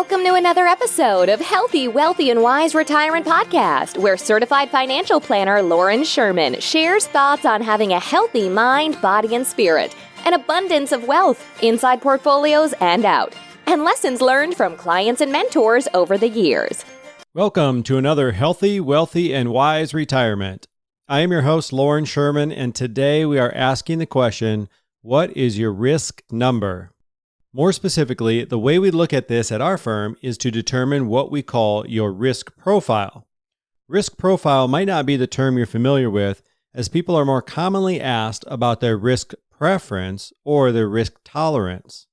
Welcome to another episode of Healthy, Wealthy, and Wise Retirement Podcast, where certified financial planner Lauren Sherman shares thoughts on having a healthy mind, body, and spirit, an abundance of wealth inside portfolios and out, and lessons learned from clients and mentors over the years. Welcome to another Healthy, Wealthy, and Wise Retirement. I am your host, Lauren Sherman, and today we are asking the question, what is your risk number? More specifically, the way we look at this at our firm is to determine what we call your risk profile. Risk profile might not be the term you're familiar with, as people are more commonly asked about their risk preference or their risk tolerance.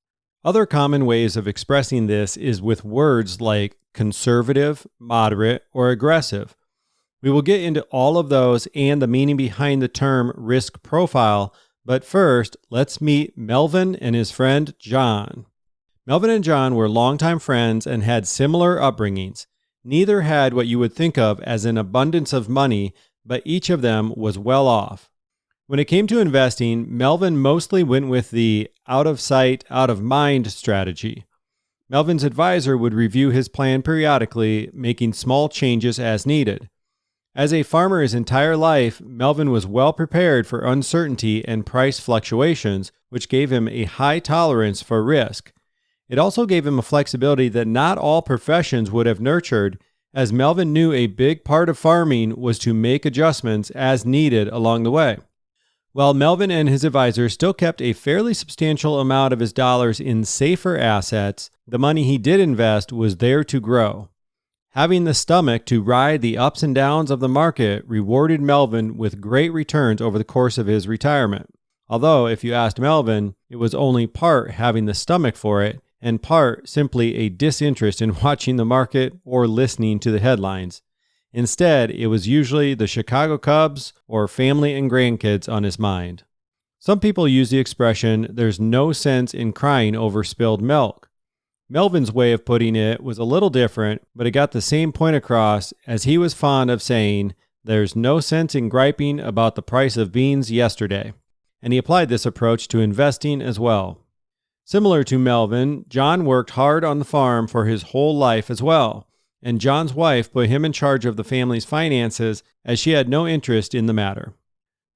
Other common ways of expressing this is with words like conservative, moderate, or aggressive. We will get into all of those and the meaning behind the term risk profile, but first, let's meet Melvin and his friend John. Melvin and John were longtime friends and had similar upbringings. Neither had what you would think of as an abundance of money, but each of them was well off. When it came to investing, Melvin mostly went with the out of sight, out of mind strategy. Melvin's advisor would review his plan periodically, making small changes as needed. As a farmer his entire life, Melvin was well prepared for uncertainty and price fluctuations, which gave him a high tolerance for risk. It also gave him a flexibility that not all professions would have nurtured, as Melvin knew a big part of farming was to make adjustments as needed along the way. While Melvin and his advisor still kept a fairly substantial amount of his dollars in safer assets, the money he did invest was there to grow. Having the stomach to ride the ups and downs of the market rewarded Melvin with great returns over the course of his retirement. Although, if you asked Melvin, it was only part having the stomach for it and part simply a disinterest in watching the market or listening to the headlines. Instead, it was usually the Chicago Cubs or family and grandkids on his mind. Some people use the expression, "there's no sense in crying over spilled milk." Melvin's way of putting it was a little different, but it got the same point across, as he was fond of saying, "there's no sense in griping about the price of beans yesterday." And he applied this approach to investing as well. Similar to Melvin, John worked hard on the farm for his whole life as well, and John's wife put him in charge of the family's finances as she had no interest in the matter.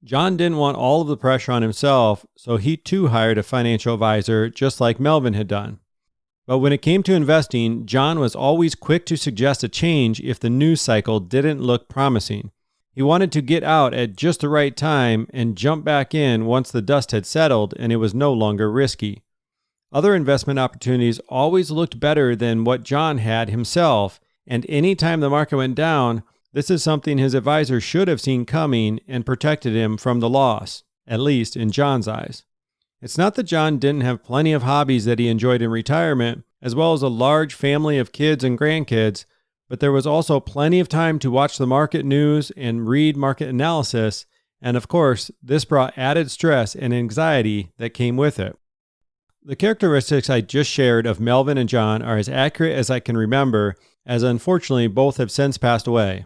John didn't want all of the pressure on himself, so he too hired a financial advisor just like Melvin had done. But when it came to investing, John was always quick to suggest a change if the news cycle didn't look promising. He wanted to get out at just the right time and jump back in once the dust had settled and it was no longer risky. Other investment opportunities always looked better than what John had himself, and any time the market went down, this is something his advisor should have seen coming and protected him from the loss, at least in John's eyes. It's not that John didn't have plenty of hobbies that he enjoyed in retirement, as well as a large family of kids and grandkids, but there was also plenty of time to watch the market news and read market analysis, and of course, this brought added stress and anxiety that came with it. The characteristics I just shared of Melvin and John are as accurate as I can remember, as unfortunately both have since passed away.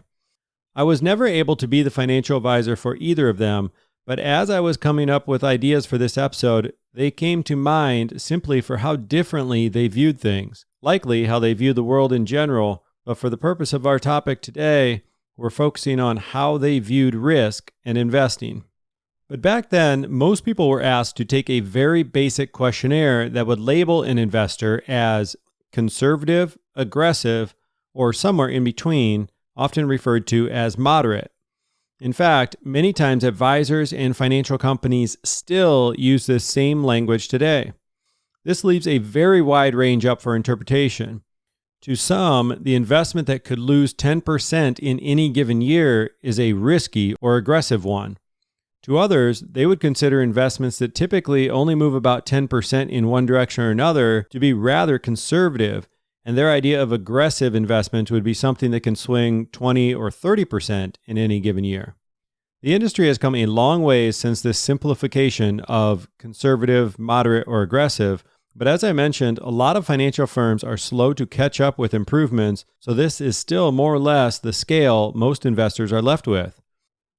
I was never able to be the financial advisor for either of them, but as I was coming up with ideas for this episode, they came to mind simply for how differently they viewed things, likely how they viewed the world in general, but for the purpose of our topic today, we're focusing on how they viewed risk and investing. But back then, most people were asked to take a very basic questionnaire that would label an investor as conservative, aggressive, or somewhere in between, often referred to as moderate. In fact, many times advisors and financial companies still use this same language today. This leaves a very wide range up for interpretation. To some, the investment that could lose 10% in any given year is a risky or aggressive one. To others, they would consider investments that typically only move about 10% in one direction or another to be rather conservative, and their idea of aggressive investment would be something that can swing 20 or 30% in any given year. The industry has come a long way since this simplification of conservative, moderate, or aggressive, but as I mentioned, a lot of financial firms are slow to catch up with improvements, so this is still more or less the scale most investors are left with.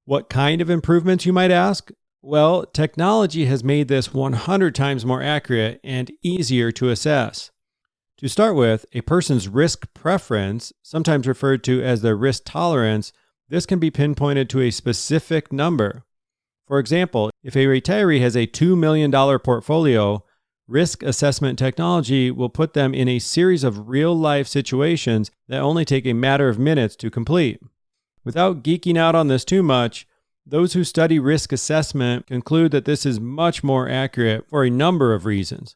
What kind of improvements, you might ask? Well, technology has made this 100 times more accurate and easier to assess. To start with, a person's risk preference, sometimes referred to as their risk tolerance, this can be pinpointed to a specific number. For example, if a retiree has a $2 million portfolio, risk assessment technology will put them in a series of real-life situations that only take a matter of minutes to complete. Without geeking out on this too much, those who study risk assessment conclude that this is much more accurate for a number of reasons.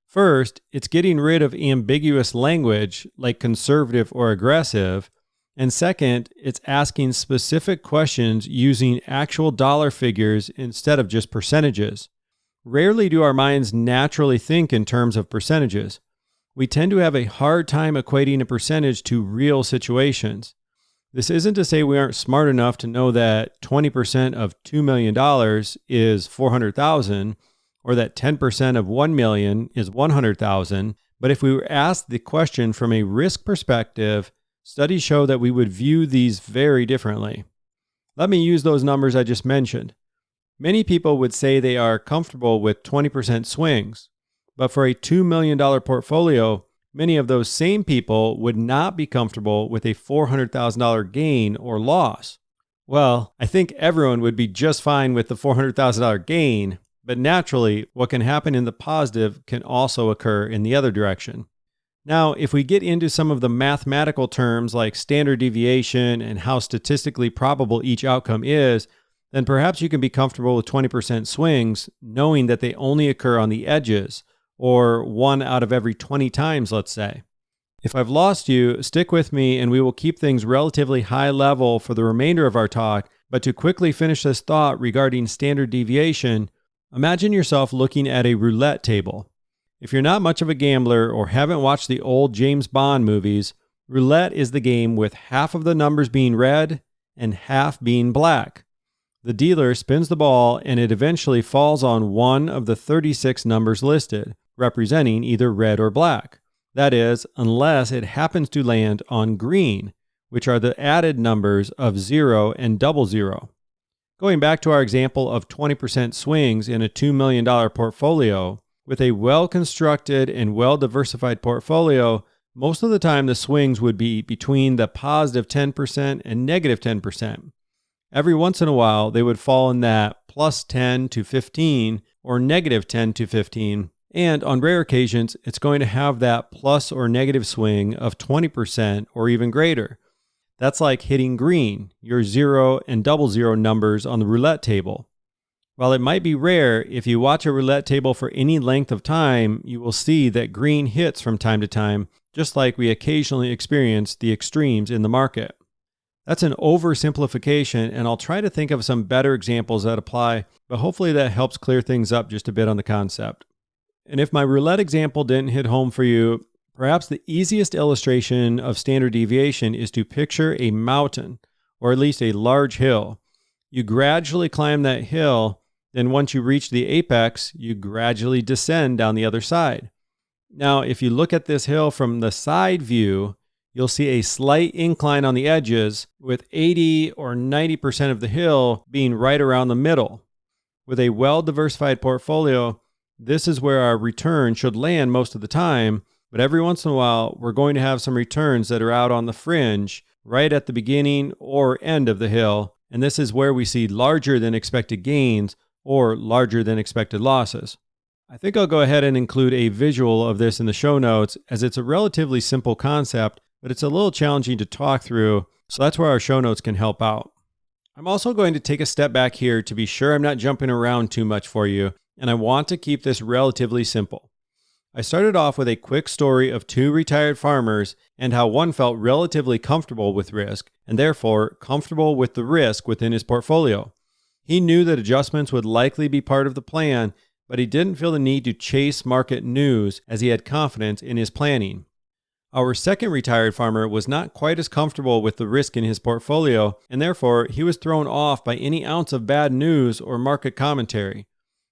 First, it's getting rid of ambiguous language like conservative or aggressive. And second, it's asking specific questions using actual dollar figures instead of just percentages. Rarely do our minds naturally think in terms of percentages. We tend to have a hard time equating a percentage to real situations. This isn't to say we aren't smart enough to know that 20% of $2 million is $400,000 or that 10% of $1 million is $100,000. But if we were asked the question from a risk perspective, studies show that we would view these very differently. Let me use those numbers I just mentioned. Many people would say they are comfortable with 20% swings, but for a $2 million portfolio, many of those same people would not be comfortable with a $400,000 gain or loss. Well, I think everyone would be just fine with the $400,000 gain, but naturally, what can happen in the positive can also occur in the other direction. Now, if we get into some of the mathematical terms like standard deviation and how statistically probable each outcome is, then perhaps you can be comfortable with 20% swings, knowing that they only occur on the edges, or 1 out of every 20 times, let's say. If I've lost you, stick with me and we will keep things relatively high level for the remainder of our talk, but to quickly finish this thought regarding standard deviation, imagine yourself looking at a roulette table. If you're not much of a gambler or haven't watched the old James Bond movies, roulette is the game with half of the numbers being red and half being black. The dealer spins the ball and it eventually falls on one of the 36 numbers listed, representing either red or black. That is, unless it happens to land on green, which are the added numbers of 0 and 00. Going back to our example of 20% swings in a $2 million portfolio, with a well-constructed and well-diversified portfolio, most of the time the swings would be between the positive 10% and negative 10%. Every once in a while, they would fall in that plus 10 to 15 or negative 10 to 15. And on rare occasions, it's going to have that plus or negative swing of 20% or even greater. That's like hitting green, your 0 and 00 numbers on the roulette table. While it might be rare, if you watch a roulette table for any length of time, you will see that green hits from time to time, just like we occasionally experience the extremes in the market. That's an oversimplification, and I'll try to think of some better examples that apply, but hopefully that helps clear things up just a bit on the concept. And if my roulette example didn't hit home for you, perhaps the easiest illustration of standard deviation is to picture a mountain, or at least a large hill. You gradually climb that hill. Then once you reach the apex, you gradually descend down the other side. Now, if you look at this hill from the side view, you'll see a slight incline on the edges with 80 or 90% of the hill being right around the middle. With a well-diversified portfolio, this is where our return should land most of the time, but every once in a while, we're going to have some returns that are out on the fringe, right at the beginning or end of the hill, and this is where we see larger than expected gains or larger than expected losses. I think I'll go ahead and include a visual of this in the show notes, as it's a relatively simple concept, but it's a little challenging to talk through, so that's where our show notes can help out. I'm also going to take a step back here to be sure I'm not jumping around too much for you, and I want to keep this relatively simple. I started off with a quick story of 2 retired farmers and how one felt relatively comfortable with risk, and therefore comfortable with the risk within his portfolio. He knew that adjustments would likely be part of the plan, but he didn't feel the need to chase market news as he had confidence in his planning. Our second retired farmer was not quite as comfortable with the risk in his portfolio, and therefore he was thrown off by any ounce of bad news or market commentary.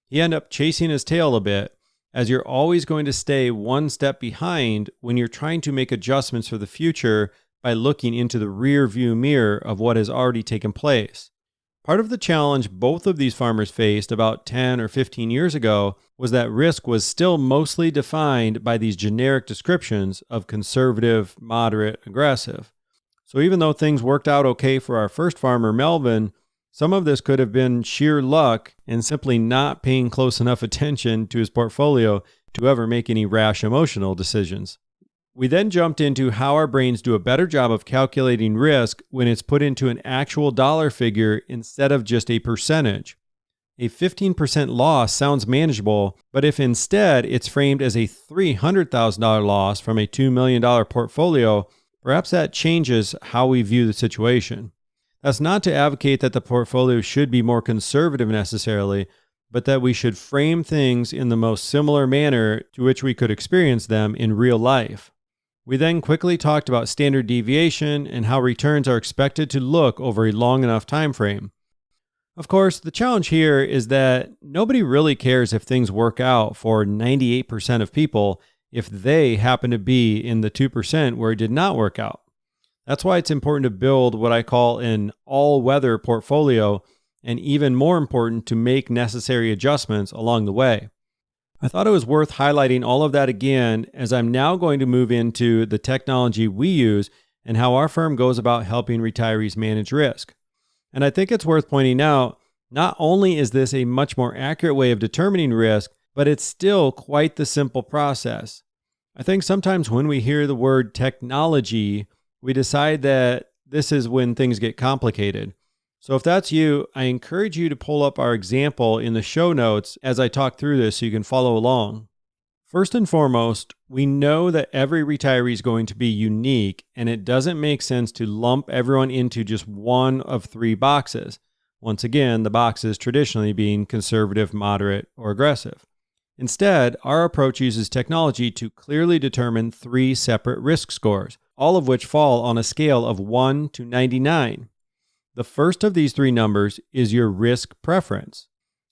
He ended up chasing his tail a bit, as you're always going to stay one step behind when you're trying to make adjustments for the future by looking into the rear view mirror of what has already taken place. Part of the challenge both of these farmers faced about 10 or 15 years ago was that risk was still mostly defined by these generic descriptions of conservative, moderate, aggressive. So even though things worked out okay for our first farmer, Melvin, some of this could have been sheer luck and simply not paying close enough attention to his portfolio to ever make any rash emotional decisions. We then jumped into how our brains do a better job of calculating risk when it's put into an actual dollar figure instead of just a percentage. A 15% loss sounds manageable, but if instead it's framed as a $300,000 loss from a $2 million portfolio, perhaps that changes how we view the situation. That's not to advocate that the portfolio should be more conservative necessarily, but that we should frame things in the most similar manner to which we could experience them in real life. We then quickly talked about standard deviation and how returns are expected to look over a long enough time frame. Of course, the challenge here is that nobody really cares if things work out for 98% of people if they happen to be in the 2% where it did not work out. That's why it's important to build what I call an all-weather portfolio, and even more important to make necessary adjustments along the way. I thought it was worth highlighting all of that again, as I'm now going to move into the technology we use and how our firm goes about helping retirees manage risk. And I think it's worth pointing out, not only is this a much more accurate way of determining risk, but it's still quite the simple process. I think sometimes when we hear the word technology, we decide that this is when things get complicated. So if that's you, I encourage you to pull up our example in the show notes as I talk through this so you can follow along. First and foremost, we know that every retiree is going to be unique, and it doesn't make sense to lump everyone into just one of three boxes. Once again, the boxes traditionally being conservative, moderate, or aggressive. Instead, our approach uses technology to clearly determine three separate risk scores, all of which fall on a scale of 1 to 99. The first of these three numbers is your risk preference.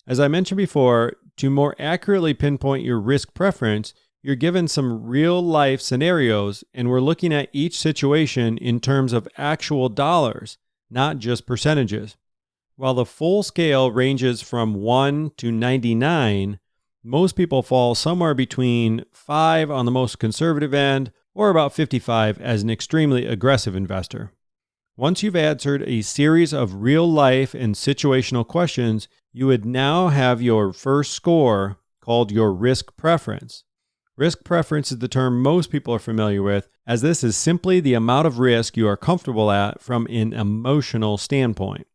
As I mentioned before, to more accurately pinpoint your risk preference, you're given some real-life scenarios, and we're looking at each situation in terms of actual dollars, not just percentages. While the full scale ranges from 1 to 99, most people fall somewhere between 5 on the most conservative end or about 55 as an extremely aggressive investor. Once you've answered a series of real-life and situational questions, you would now have your first score called your risk preference. Risk preference is the term most people are familiar with, as this is simply the amount of risk you are comfortable at from an emotional standpoint.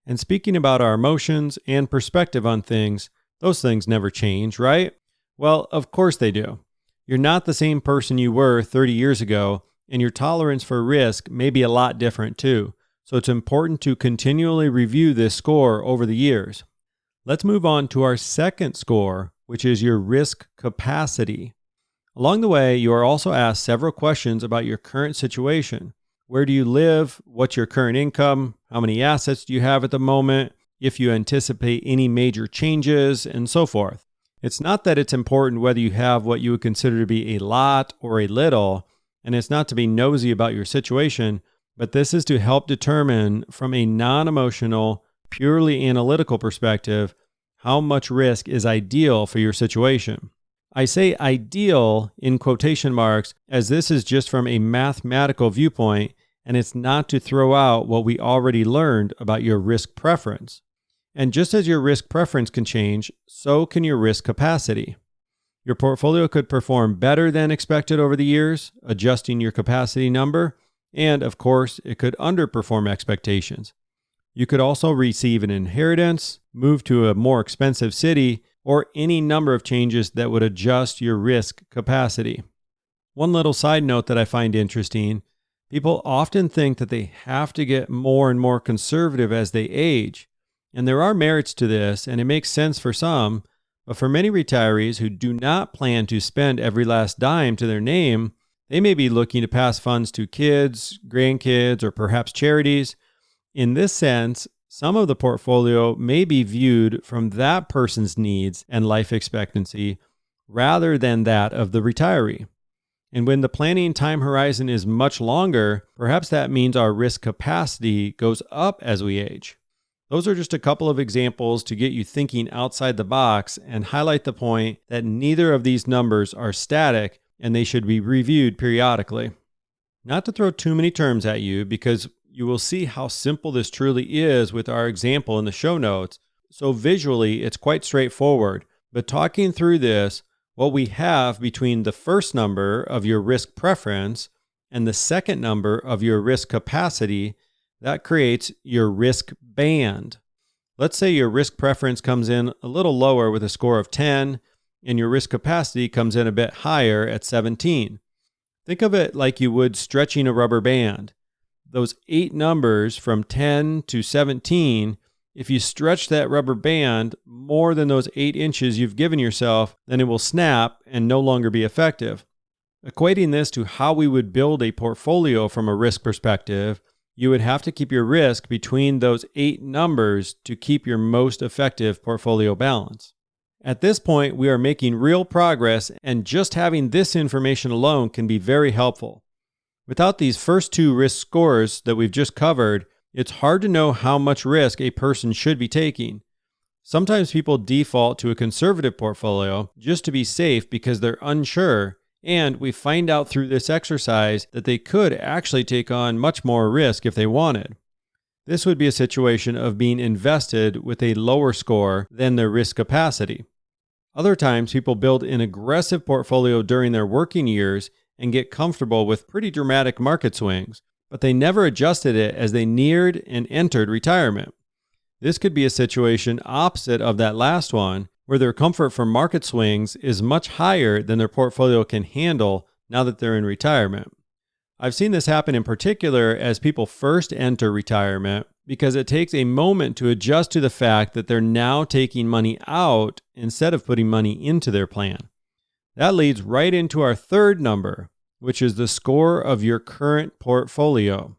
And speaking about our emotions and perspective on things, those things never change, right? Well, of course they do. You're not the same person you were 30 years ago, and your tolerance for risk may be a lot different too. So it's important to continually review this score over the years. Let's move on to our second score, which is your risk capacity. Along the way, you are also asked several questions about your current situation. Where do you live? What's your current income? How many assets do you have at the moment? If you anticipate any major changes, and so forth. It's not that it's important whether you have what you would consider to be a lot or a little, and it's not to be nosy about your situation, but this is to help determine from a non-emotional, purely analytical perspective how much risk is ideal for your situation. I say ideal in quotation marks as this is just from a mathematical viewpoint, and it's not to throw out what we already learned about your risk preference. And just as your risk preference can change, so can your risk capacity. Your portfolio could perform better than expected over the years, adjusting your capacity number, and of course, it could underperform expectations. You could also receive an inheritance, move to a more expensive city, or any number of changes that would adjust your risk capacity. One little side note that I find interesting, people often think that they have to get more and more conservative as they age. And there are merits to this, and it makes sense for some, but for many retirees who do not plan to spend every last dime to their name, they may be looking to pass funds to kids, grandkids, or perhaps charities. In this sense, some of the portfolio may be viewed from that person's needs and life expectancy rather than that of the retiree. And when the planning time horizon is much longer, perhaps that means our risk capacity goes up as we age. Those are just a couple of examples to get you thinking outside the box and highlight the point that neither of these numbers are static and they should be reviewed periodically. Not to throw too many terms at you, because you will see how simple this truly is with our example in the show notes. So visually, it's quite straightforward. But talking through this, what we have between the first number of your risk preference and the second number of your risk capacity, that creates your risk band. Let's say your risk preference comes in a little lower with a score of 10, and your risk capacity comes in a bit higher at 17. Think of it like you would stretching a rubber band. Those 8 numbers from 10 to 17, if you stretch that rubber band more than those 8 inches you've given yourself, then it will snap and no longer be effective. Equating this to how we would build a portfolio from a risk perspective, you would have to keep your risk between those 8 numbers to keep your most effective portfolio balance. At this point, we are making real progress, and just having this information alone can be very helpful. Without these first 2 risk scores that we've just covered, it's hard to know how much risk a person should be taking. Sometimes people default to a conservative portfolio just to be safe because they're unsure, and we find out through this exercise that they could actually take on much more risk if they wanted. This would be a situation of being invested with a lower score than their risk capacity. Other times, people build an aggressive portfolio during their working years and get comfortable with pretty dramatic market swings, but they never adjusted it as they neared and entered retirement. This could be a situation opposite of that last one, where their comfort for market swings is much higher than their portfolio can handle now that they're in retirement. I've seen this happen in particular as people first enter retirement, because it takes a moment to adjust to the fact that they're now taking money out instead of putting money into their plan. That leads right into our third number, which is the score of your current portfolio.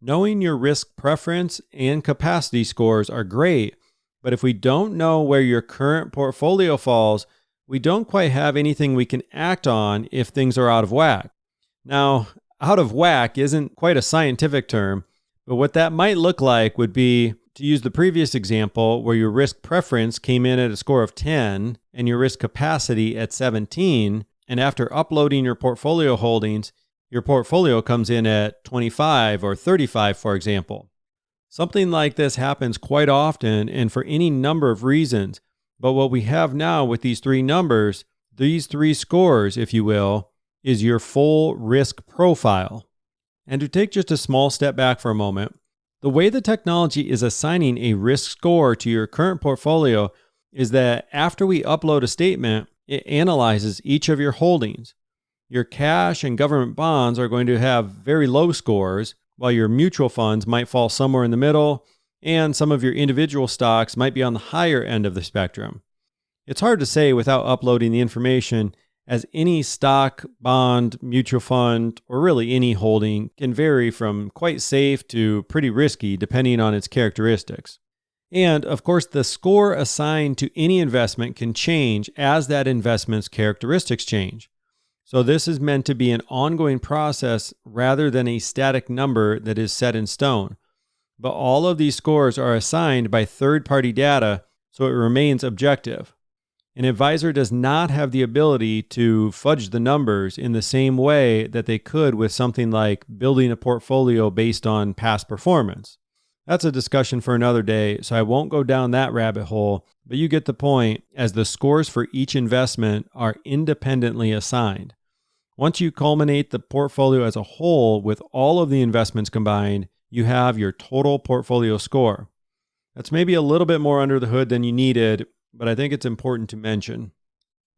Knowing your risk preference and capacity scores are great, but if we don't know where your current portfolio falls, we don't quite have anything we can act on if things are out of whack. Now, out of whack isn't quite a scientific term, but what that might look like would be, to use the previous example where your risk preference came in at a score of 10 and your risk capacity at 17, and after uploading your portfolio holdings, your portfolio comes in at 25 or 35, for example. Something like this happens quite often and for any number of reasons, but what we have now with these 3 numbers, these 3 scores, if you will, is your full risk profile. And to take just a small step back for a moment, the way the technology is assigning a risk score to your current portfolio is that after we upload a statement, it analyzes each of your holdings. Your cash and government bonds are going to have very low scores, while your mutual funds might fall somewhere in the middle, and some of your individual stocks might be on the higher end of the spectrum. It's hard to say without uploading the information, as any stock, bond, mutual fund, or really any holding can vary from quite safe to pretty risky depending on its characteristics. And of course, the score assigned to any investment can change as that investment's characteristics change. So this is meant to be an ongoing process rather than a static number that is set in stone. But all of these scores are assigned by third-party data, so it remains objective. An advisor does not have the ability to fudge the numbers in the same way that they could with something like building a portfolio based on past performance. That's a discussion for another day, so I won't go down that rabbit hole, but you get the point, as the scores for each investment are independently assigned. Once you culminate the portfolio as a whole with all of the investments combined, you have your total portfolio score. That's maybe a little bit more under the hood than you needed, but I think it's important to mention.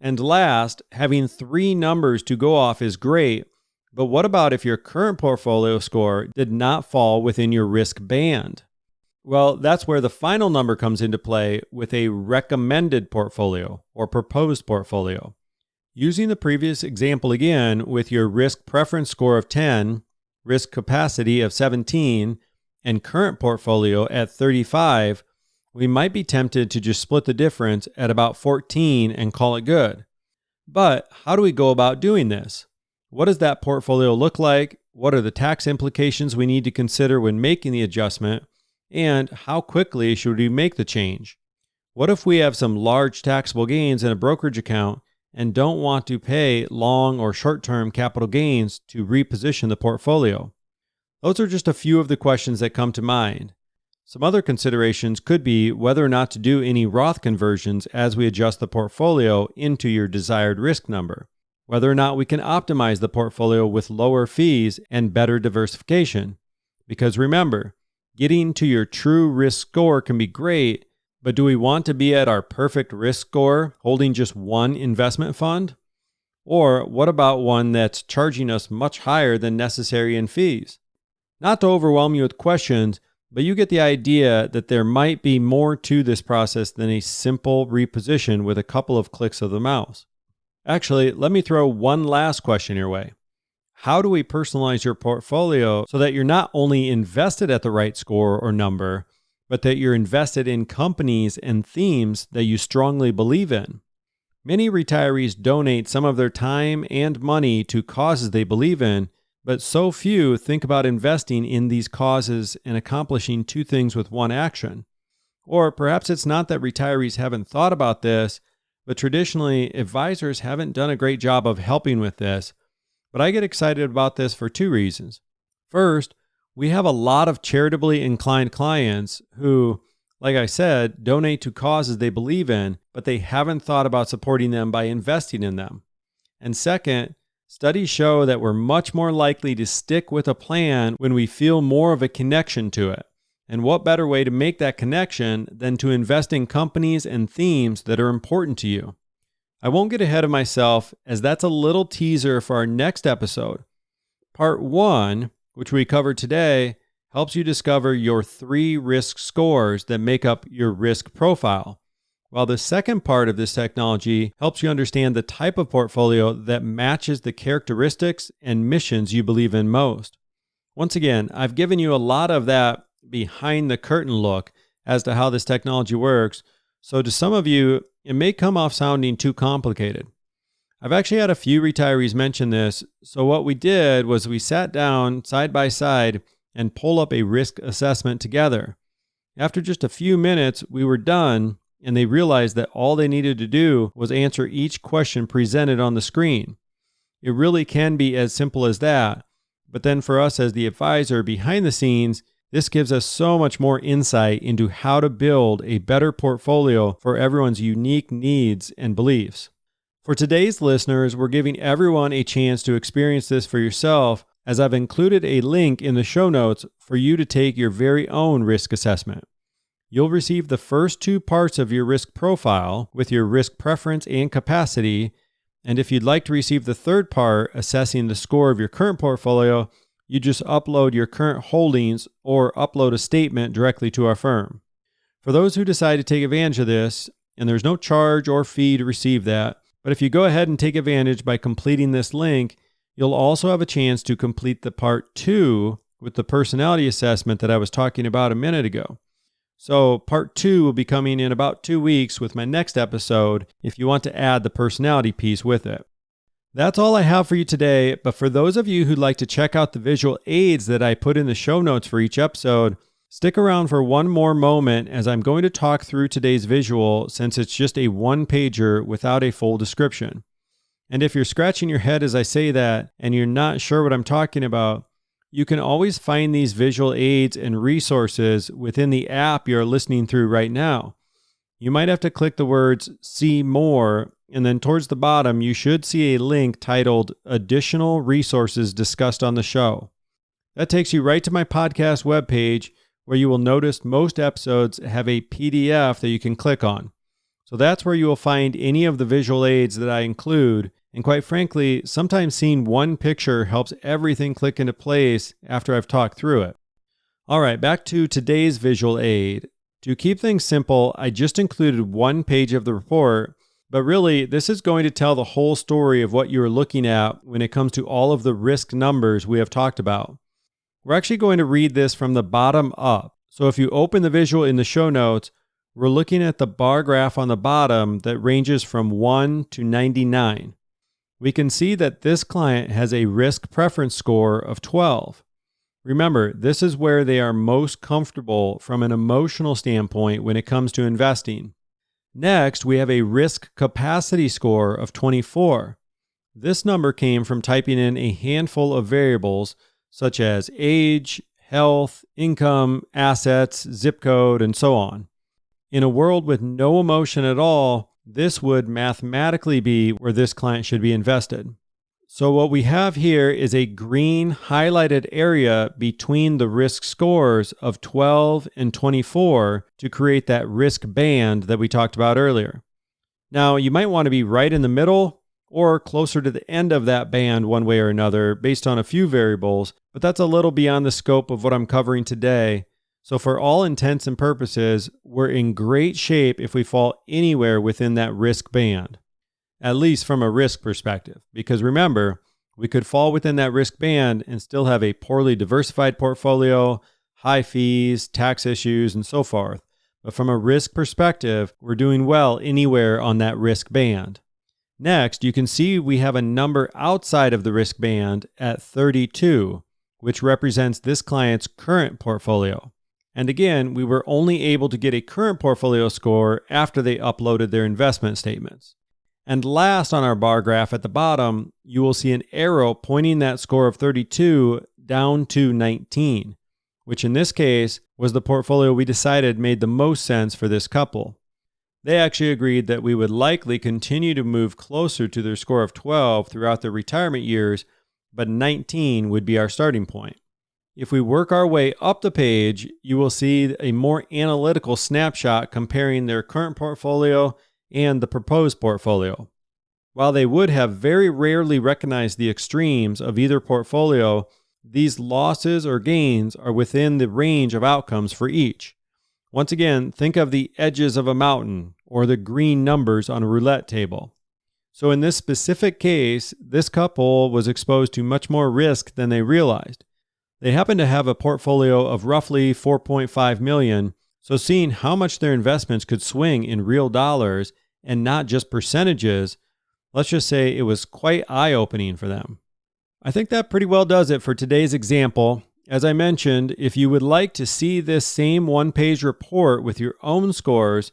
And last, having 3 numbers to go off is great, but what about if your current portfolio score did not fall within your risk band? Well, that's where the final number comes into play with a recommended portfolio or proposed portfolio. Using the previous example again, with your risk preference score of 10, risk capacity of 17, and current portfolio at 35, we might be tempted to just split the difference at about 14 and call it good. But how do we go about doing this? What does that portfolio look like? What are the tax implications we need to consider when making the adjustment? And how quickly should we make the change? What if we have some large taxable gains in a brokerage account and don't want to pay long or short-term capital gains to reposition the portfolio? Those are just a few of the questions that come to mind. Some other considerations could be whether or not to do any Roth conversions as we adjust the portfolio into your desired risk number, whether or not we can optimize the portfolio with lower fees and better diversification. Because remember, getting to your true risk score can be great, but do we want to be at our perfect risk score holding just one investment fund? Or what about one that's charging us much higher than necessary in fees? Not to overwhelm you with questions, but you get the idea that there might be more to this process than a simple reposition with a couple of clicks of the mouse. Actually, let me throw one last question your way. How do we personalize your portfolio so that you're not only invested at the right score or number, but that you're invested in companies and themes that you strongly believe in? Many retirees donate some of their time and money to causes they believe in, but so few think about investing in these causes and accomplishing two things with one action. Or perhaps it's not that retirees haven't thought about this, but traditionally advisors haven't done a great job of helping with this. But I get excited about this for two reasons. First, we have a lot of charitably inclined clients who, like I said, donate to causes they believe in, but they haven't thought about supporting them by investing in them. And second, studies show that we're much more likely to stick with a plan when we feel more of a connection to it. And what better way to make that connection than to invest in companies and themes that are important to you? I won't get ahead of myself, as that's a little teaser for our next episode. Part 1, which we covered today, helps you discover your 3 risk scores that make up your risk profile, while the second part of this technology helps you understand the type of portfolio that matches the characteristics and missions you believe in most. Once again, I've given you a lot of that behind the curtain look as to how this technology works, so to some of you, it may come off sounding too complicated. I've actually had a few retirees mention this, so what we did was we sat down side by side and pulled up a risk assessment together. After just a few minutes, we were done, and they realized that all they needed to do was answer each question presented on the screen. It really can be as simple as that, but then for us as the advisor behind the scenes, this gives us so much more insight into how to build a better portfolio for everyone's unique needs and beliefs. For today's listeners, we're giving everyone a chance to experience this for yourself, as I've included a link in the show notes for you to take your very own risk assessment. You'll receive the first 2 parts of your risk profile with your risk preference and capacity, and if you'd like to receive the third part, assessing the score of your current portfolio, you just upload your current holdings or upload a statement directly to our firm. For those who decide to take advantage of this, and there's no charge or fee to receive that, but if you go ahead and take advantage by completing this link, you'll also have a chance to complete the part 2 with the personality assessment that I was talking about a minute ago. So part 2 will be coming in about 2 weeks with my next episode if you want to add the personality piece with it. That's all I have for you today, but for those of you who'd like to check out the visual aids that I put in the show notes for each episode, stick around for one more moment as I'm going to talk through today's visual since it's just a one-pager without a full description. And if you're scratching your head as I say that and you're not sure what I'm talking about, you can always find these visual aids and resources within the app you're listening through right now. You might have to click the words "See More," and then towards the bottom, you should see a link titled Additional Resources Discussed on the Show. That takes you right to my podcast webpage, where you will notice most episodes have a PDF that you can click on. So that's where you will find any of the visual aids that I include. And quite frankly, sometimes seeing one picture helps everything click into place after I've talked through it. All right, back to today's visual aid. To keep things simple, I just included one page of the report, but really this is going to tell the whole story of what you're looking at when it comes to all of the risk numbers we have talked about. We're actually going to read this from the bottom up. So if you open the visual in the show notes, we're looking at the bar graph on the bottom that ranges from 1 to 99. We can see that this client has a risk preference score of 12. Remember, this is where they are most comfortable from an emotional standpoint when it comes to investing. Next, we have a risk capacity score of 24. This number came from typing in a handful of variables such as age, health, income, assets, zip code, and so on. In a world with no emotion at all, this would mathematically be where this client should be invested. So what we have here is a green highlighted area between the risk scores of 12 and 24 to create that risk band that we talked about earlier. Now, you might want to be right in the middle or closer to the end of that band one way or another based on a few variables, but that's a little beyond the scope of what I'm covering today. So for all intents and purposes, we're in great shape if we fall anywhere within that risk band, at least from a risk perspective. Because remember, we could fall within that risk band and still have a poorly diversified portfolio, high fees, tax issues, and so forth. But from a risk perspective, we're doing well anywhere on that risk band. Next, you can see we have a number outside of the risk band at 32, which represents this client's current portfolio. And again, we were only able to get a current portfolio score after they uploaded their investment statements. And last on our bar graph at the bottom, you will see an arrow pointing that score of 32 down to 19, which in this case was the portfolio we decided made the most sense for this couple. They actually agreed that we would likely continue to move closer to their score of 12 throughout their retirement years, but 19 would be our starting point. If we work our way up the page, you will see a more analytical snapshot comparing their current portfolio and the proposed portfolio. While they would have very rarely recognized the extremes of either portfolio, these losses or gains are within the range of outcomes for each. Once again, think of the edges of a mountain or the green numbers on a roulette table. So in this specific case, this couple was exposed to much more risk than they realized. They happen to have a portfolio of roughly $4.5 million, so seeing how much their investments could swing in real dollars and not just percentages, let's just say it was quite eye-opening for them. I think that pretty well does it for today's example. As I mentioned, if you would like to see this same one-page report with your own scores,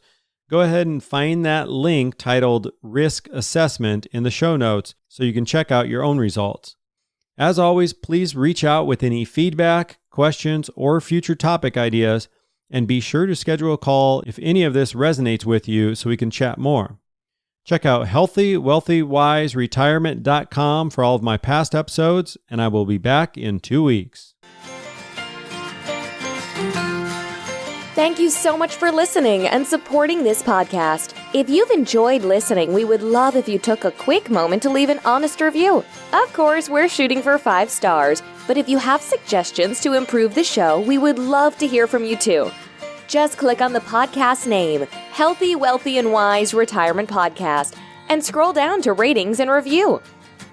go ahead and find that link titled Risk Assessment in the show notes so you can check out your own results. As always, please reach out with any feedback, questions, or future topic ideas, and be sure to schedule a call if any of this resonates with you so we can chat more. Check out healthywealthywiseretirement.com for all of my past episodes, and I will be back in 2 weeks. Thank you so much for listening and supporting this podcast. If you've enjoyed listening, we would love if you took a quick moment to leave an honest review. Of course, we're shooting for 5 stars, but if you have suggestions to improve the show, we would love to hear from you too. Just click on the podcast name, Healthy, Wealthy, and Wise Retirement Podcast, and scroll down to ratings and review.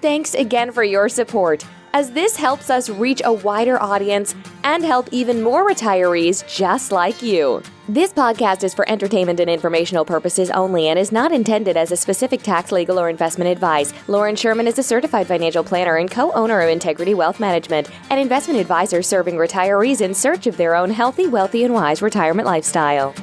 Thanks again for your support, as this helps us reach a wider audience and help even more retirees just like you. This podcast is for entertainment and informational purposes only and is not intended as a specific tax, legal, or investment advice. Lauren Sherman is a certified financial planner and co-owner of Integrity Wealth Management, an investment advisor serving retirees in search of their own healthy, wealthy, and wise retirement lifestyle.